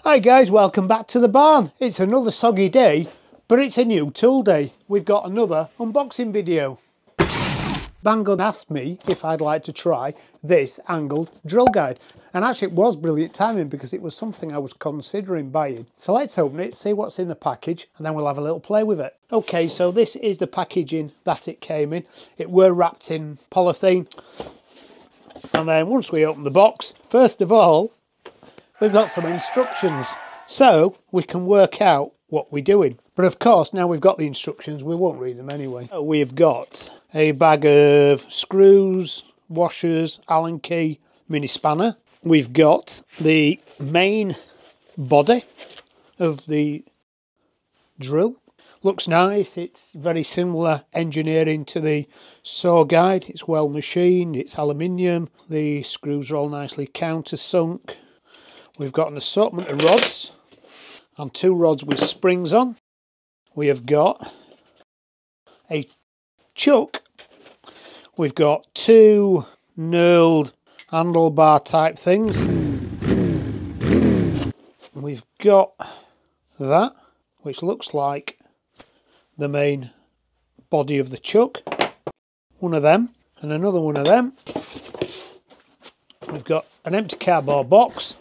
Hi guys, welcome back to the barn. It's another soggy day, but it's a new tool day. We've got another unboxing video. Banggood asked me if I'd like to try this angled drill guide. And actually it was brilliant timing because it was something I was considering buying. So let's open it, see what's in the package, and then we'll have a little play with it. Okay, so this is the packaging that it came in. It were wrapped in polythene. And then once we open the box, first of all, we've got some instructions so we can work out what we're doing. But of course, now we've got the instructions, we won't read them anyway. So we've got a bag of screws, washers, Allen key, mini spanner. We've got the main body of the drill. Looks nice, it's very similar engineering to the saw guide. It's well machined, it's aluminium. The screws are all nicely countersunk. We've got an assortment of rods and 2 rods with springs on. We have got a chuck. We've got 2 knurled handlebar type things. We've got that, which looks like the main body of the chuck. One of them and another one of them. We've got an empty cardboard box.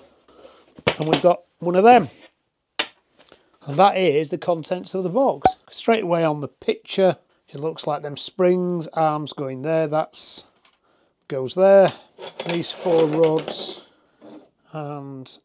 And we've got one of them. And that is the contents of the box. Straight away on the picture, it looks like them springs, arms going there, that's goes there. These 4 rods and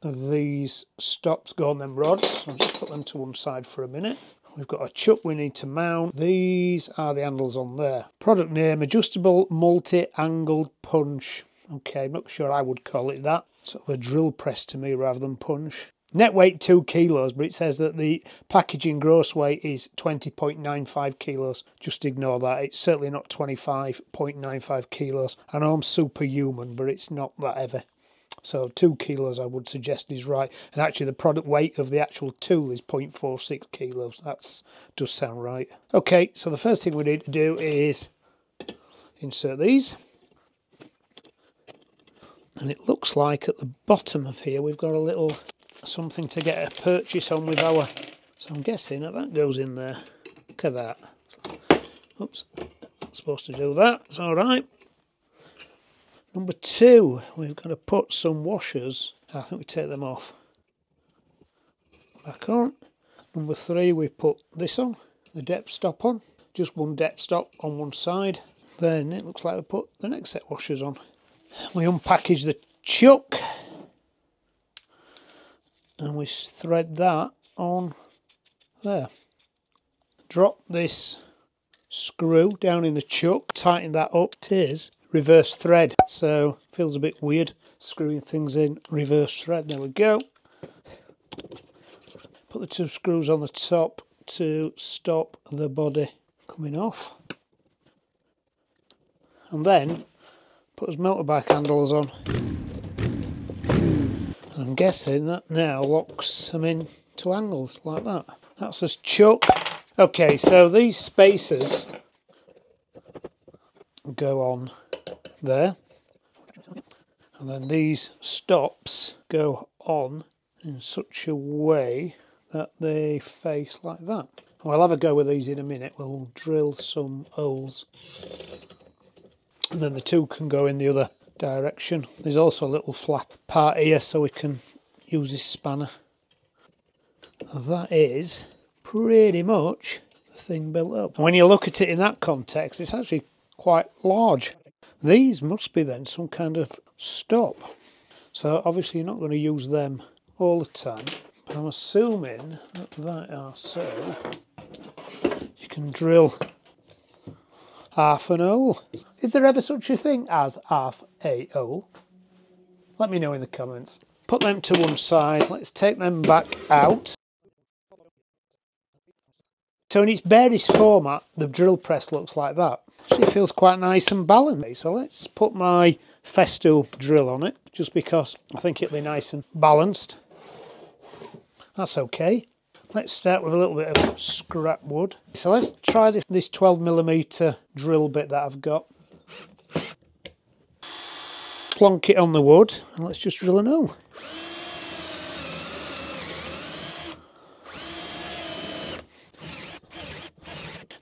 these stops go on them rods. I'll just put them to one side for a minute. We've got a chuck we need to mount. These are the handles on there. Product name, adjustable multi-angled punch. Okay, I'm not sure I would call it that. Sort of a drill press to me rather than punch. Net weight 2 kilos, but it says that the packaging gross weight is 20.95 kilos. Just ignore that. It's certainly not 25.95 kilos. I know I'm superhuman, but it's not that heavy. So 2 kilos I would suggest is right. And actually the product weight of the actual tool is 0.46 kilos. That does sound right. Okay, so the first thing we need to do is insert these. And it looks like at the bottom of here we've got a little something to get a purchase on with our... So I'm guessing that goes in there. Look at that. Oops, not supposed to do that. It's all right. Number 2, we've got to put some washers. I think we take them off. Back on. Number 3, we put this on, the depth stop on. Just one depth stop on one side. Then it looks like we put the next set of washers on. We unpackage the chuck and we thread that on there. Drop this screw down in the chuck, tighten that up. It is reverse thread, so feels a bit weird screwing things in reverse thread. There we go. Put the 2 screws on the top to stop the body coming off. And then put his motorbike handles on. And I'm guessing that now locks them into angles like that. That's his chuck. Okay, so these spacers go on there. And then these stops go on in such a way that they face like that. We'll have a go with these in a minute. We'll drill some holes. And then the 2 can go in the other direction. There's also a little flat part here so we can use this spanner. And that is pretty much the thing built up. And when you look at it in that context, it's actually quite large. These must be then some kind of stop. So obviously you're not going to use them all the time. But I'm assuming that they are so you can drill half an hole. Is there ever such a thing as half a hole? Let me know in the comments. Put them to one side. Let's take them back out. So in its barest format, the drill press looks like that. Actually feels quite nice and balanced. So let's put my Festool drill on it, just because I think it'll be nice and balanced. That's okay. Let's start with a little bit of scrap wood. So let's try this 12mm drill bit that I've got. Plonk it on the wood and let's just drill a hole.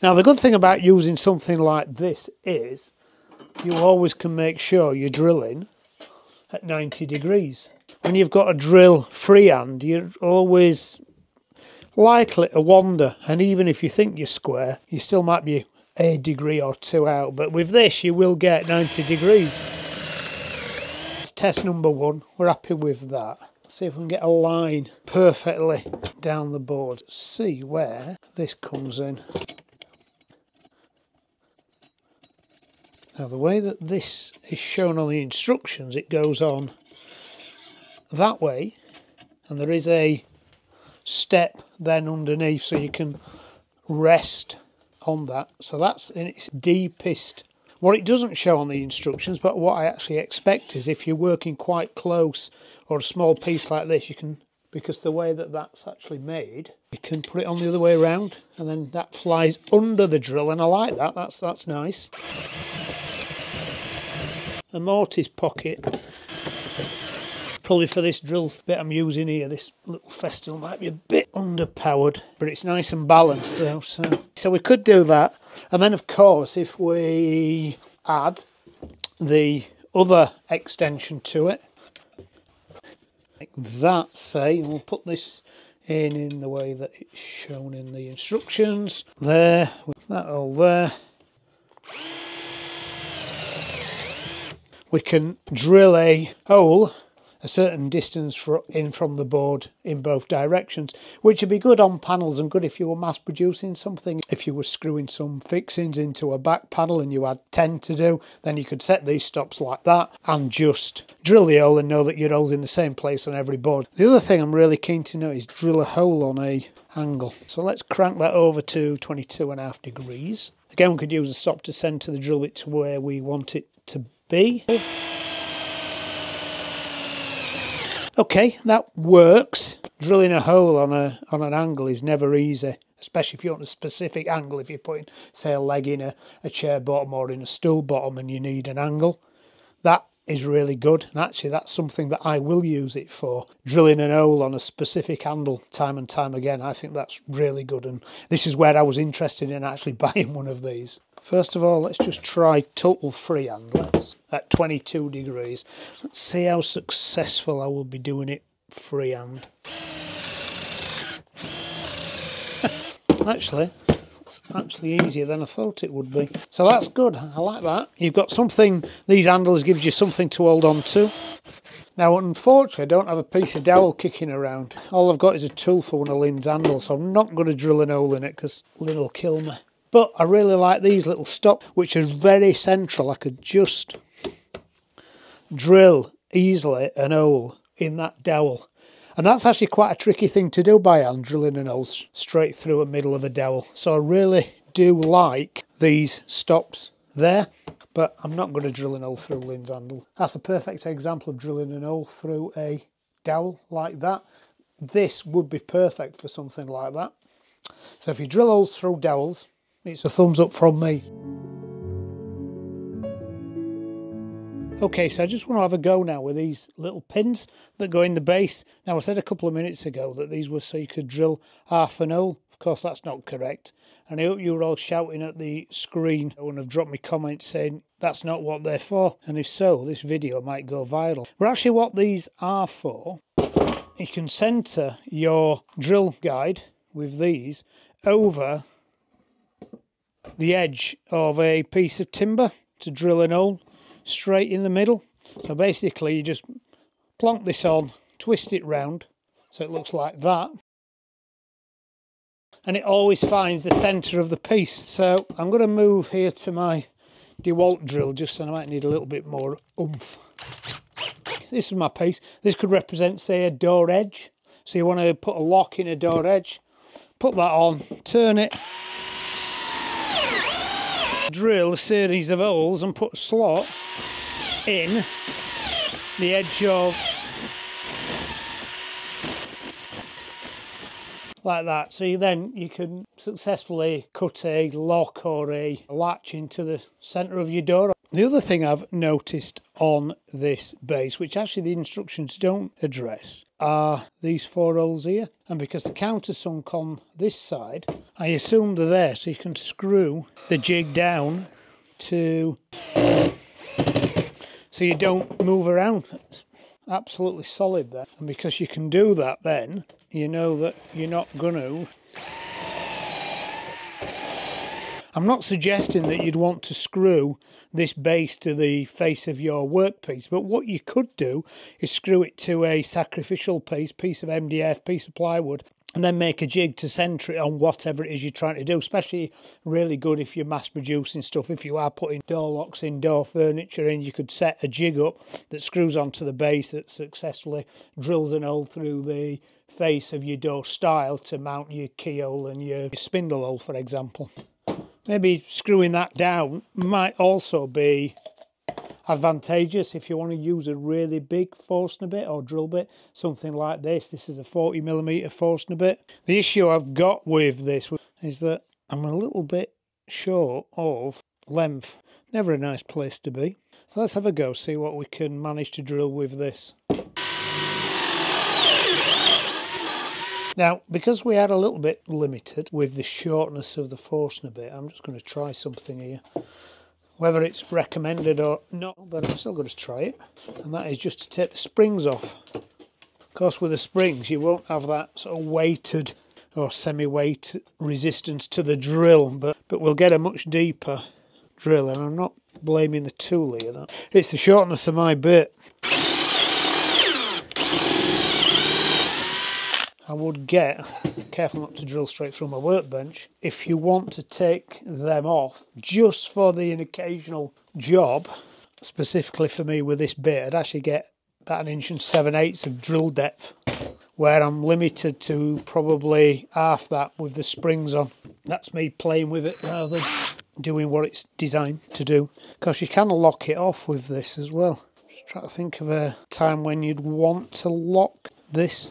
Now the good thing about using something like this is you always can make sure you're drilling at 90 degrees. When you've got a drill freehand, you're always likely to wander, and even if you think you're square, you still might be a degree or two out, but with this you will get 90 degrees. It's test number 1, we're happy with that. See if we can get a line perfectly down the board. See where this comes in. Now the way that this is shown on the instructions, it goes on that way, and there is a step then underneath so you can rest on that. So that's in its deepest. What it doesn't show on the instructions, but what I actually expect is if you're working quite close or a small piece like this, you can, because the way that that's actually made, you can put it on the other way around and then that flies under the drill, and I like that. That's nice. A mortise pocket. Probably for this drill bit I'm using here, this little festal might be a bit underpowered, but it's nice and balanced though. So we could do that. And then of course, if we add the other extension to it, like that, say, we'll put this in the way that it's shown in the instructions. There, with that all there. We can drill a hole a certain distance in from the board in both directions, which would be good on panels and good if you were mass producing something. If you were screwing some fixings into a back panel and you had 10 to do, then you could set these stops like that and just drill the hole and know that your hole's in the same place on every board. The other thing I'm really keen to know is drill a hole on a angle. So let's crank that over to 22.5 degrees. Again, we could use a stop to center the drill bit to where we want it to be. Okay, that works. Drilling a hole on an angle is never easy, especially if you want a specific angle. If you're putting, say, a leg in a chair bottom or in a stool bottom and you need an angle, that is really good. And actually, that's something that I will use it for. Drilling an hole on a specific handle time and time again. I think that's really good. And this is where I was interested in actually buying one of these. First of all, let's just try total freehand. Let's at 22 degrees. Let's see how successful I will be doing it freehand. Actually, it's actually easier than I thought it would be. So that's good. I like that. You've got something, these handles gives you something to hold on to. Now, unfortunately, I don't have a piece of dowel kicking around. All I've got is a tool for one of Lynn's handles, so I'm not going to drill an hole in it because Lynn will kill me. But I really like these little stops, which are very central. I could just drill easily an hole in that dowel. And that's actually quite a tricky thing to do by hand, drilling an hole straight through the middle of a dowel. So I really do like these stops there, but I'm not going to drill an hole through Lynn's handle. That's a perfect example of drilling an hole through a dowel like that. This would be perfect for something like that. So if you drill holes through dowels, it's a thumbs up from me. Okay, so I just want to have a go now with these little pins that go in the base. Now, I said a couple of minutes ago that these were so you could drill half an hole. Of course, that's not correct. And I hope you were all shouting at the screen and have dropped me comments saying that's not what they're for. And if so, this video might go viral. But actually what these are for, you can centre your drill guide with these over the edge of a piece of timber to drill an hole straight in the middle. So basically you just plonk this on, twist it round so it looks like that, and it always finds the centre of the piece. So I'm going to move here to my DeWalt drill, just so I might need a little bit more oomph. This is my piece. This could represent, say, a door edge. So you want to put a lock in a door edge, put that on, turn it, drill a series of holes and put a slot in the edge of, like that. So then you can successfully cut a lock or a latch into the centre of your door. The other thing I've noticed on this base, which actually the instructions don't address, are these 4 holes here. And because the countersunk on this side, I assume they're there so you can screw the jig down to so you don't move around. It's absolutely solid there. And because you can do that, then you know that you're not going to. I'm not suggesting that you'd want to screw this base to the face of your workpiece, but what you could do is screw it to a sacrificial piece of MDF, piece of plywood, and then make a jig to centre it on whatever it is you're trying to do. Especially really good if you're mass producing stuff. If you are putting door locks in, door furniture in, you could set a jig up that screws onto the base that successfully drills an hole through the face of your door stile to mount your keyhole and your spindle hole, for example. Maybe screwing that down might also be advantageous if you want to use a really big Forstner bit or drill bit, something like this. This is a 40mm Forstner bit. The issue I've got with this is that I'm a little bit short of length. Never a nice place to be. So let's have a go, see what we can manage to drill with this. Now, because we had a little bit limited with the shortness of the Forstner bit, I'm just going to try something here. Whether it's recommended or not, but I'm still going to try it. And that is just to take the springs off. Of course, with the springs, you won't have that sort of weighted or semi-weight resistance to the drill, but we'll get a much deeper drill, and I'm not blaming the tool here. That it's the shortness of my bit. I would get careful not to drill straight through my workbench. If you want to take them off just for the occasional job, specifically for me with this bit, I'd actually get about 1 7/8 inches of drill depth, where I'm limited to probably half that with the springs on. That's me playing with it rather than doing what it's designed to do. Because you can lock it off with this as well. Just try to think of a time when you'd want to lock this.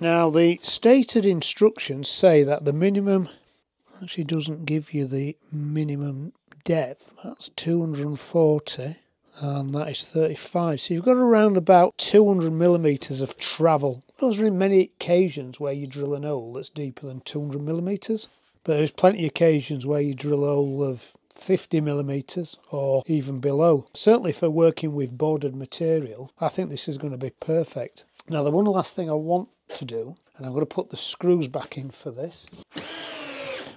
Now, the stated instructions say that the minimum actually doesn't give you the minimum depth. That's 240 and that is 35. So you've got around about 200mm of travel. Those are in many occasions where you drill an hole that's deeper than 200mm, but there's plenty of occasions where you drill a hole of 50mm or even below. Certainly for working with boarded material, I think this is going to be perfect. Now, the one last thing I want to do, and I'm going to put the screws back in for this.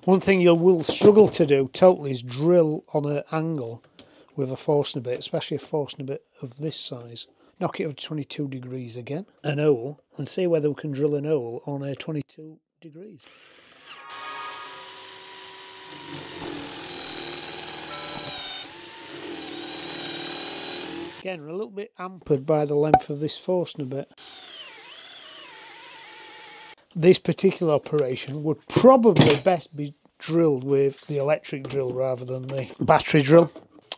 One thing you will struggle to do totally is drill on an angle with a Forstner bit, especially a Forstner bit of this size. Knock it over 22 degrees again, an hole, and see whether we can drill an hole on a 22 degrees. Again, we're a little bit hampered by the length of this Forstner bit. This particular operation would probably best be drilled with the electric drill rather than the battery drill.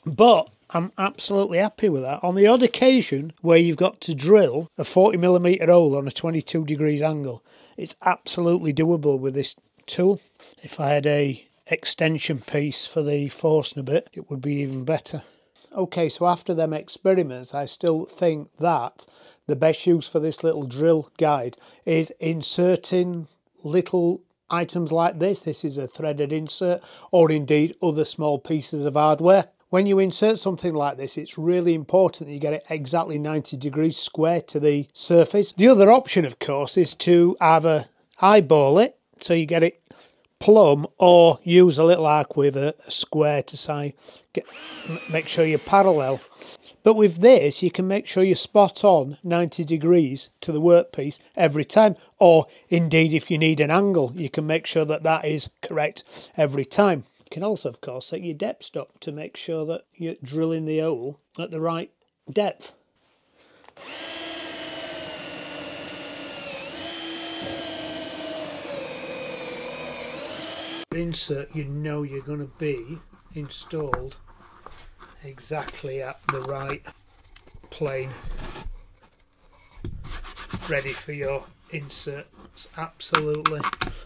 But I'm absolutely happy with that. On the odd occasion where you've got to drill a 40mm hole on a 22 degrees angle, it's absolutely doable with this tool. If I had a extension piece for the Forstner bit, it would be even better. Okay, so after them experiments, I still think that the best use for this little drill guide is inserting little items like this. This is a threaded insert, or indeed other small pieces of hardware. When you insert something like this, it's really important that you get it exactly 90 degrees square to the surface. The other option, of course, is to either eyeball it, so you get it plumb, or use a little arc with a square to make sure you're parallel. But with this, you can make sure you're spot on 90 degrees to the workpiece every time. Or indeed, if you need an angle, you can make sure that that is correct every time. You can also, of course, set your depth stop to make sure that you're drilling the hole at the right depth. Insert, you know you're going to be installed exactly at the right plane, ready for your insert. It's absolutely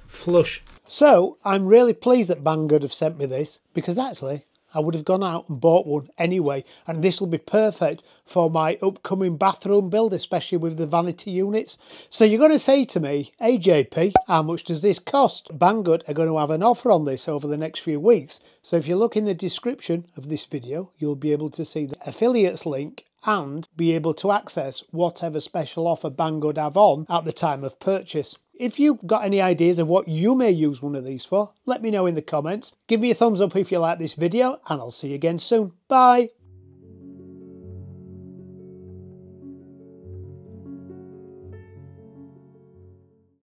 flush. So I'm really pleased that Banggood have sent me this, because actually I would have gone out and bought one anyway, and this will be perfect for my upcoming bathroom build, especially with the vanity units. So you're going to say to me, hey JP, how much does this cost? Banggood are going to have an offer on this over the next few weeks. So if you look in the description of this video, you'll be able to see the affiliates link and be able to access whatever special offer Banggood have on at the time of purchase. If you've got any ideas of what you may use one of these for, let me know in the comments. Give me a thumbs up if you like this video, and I'll see you again soon. Bye!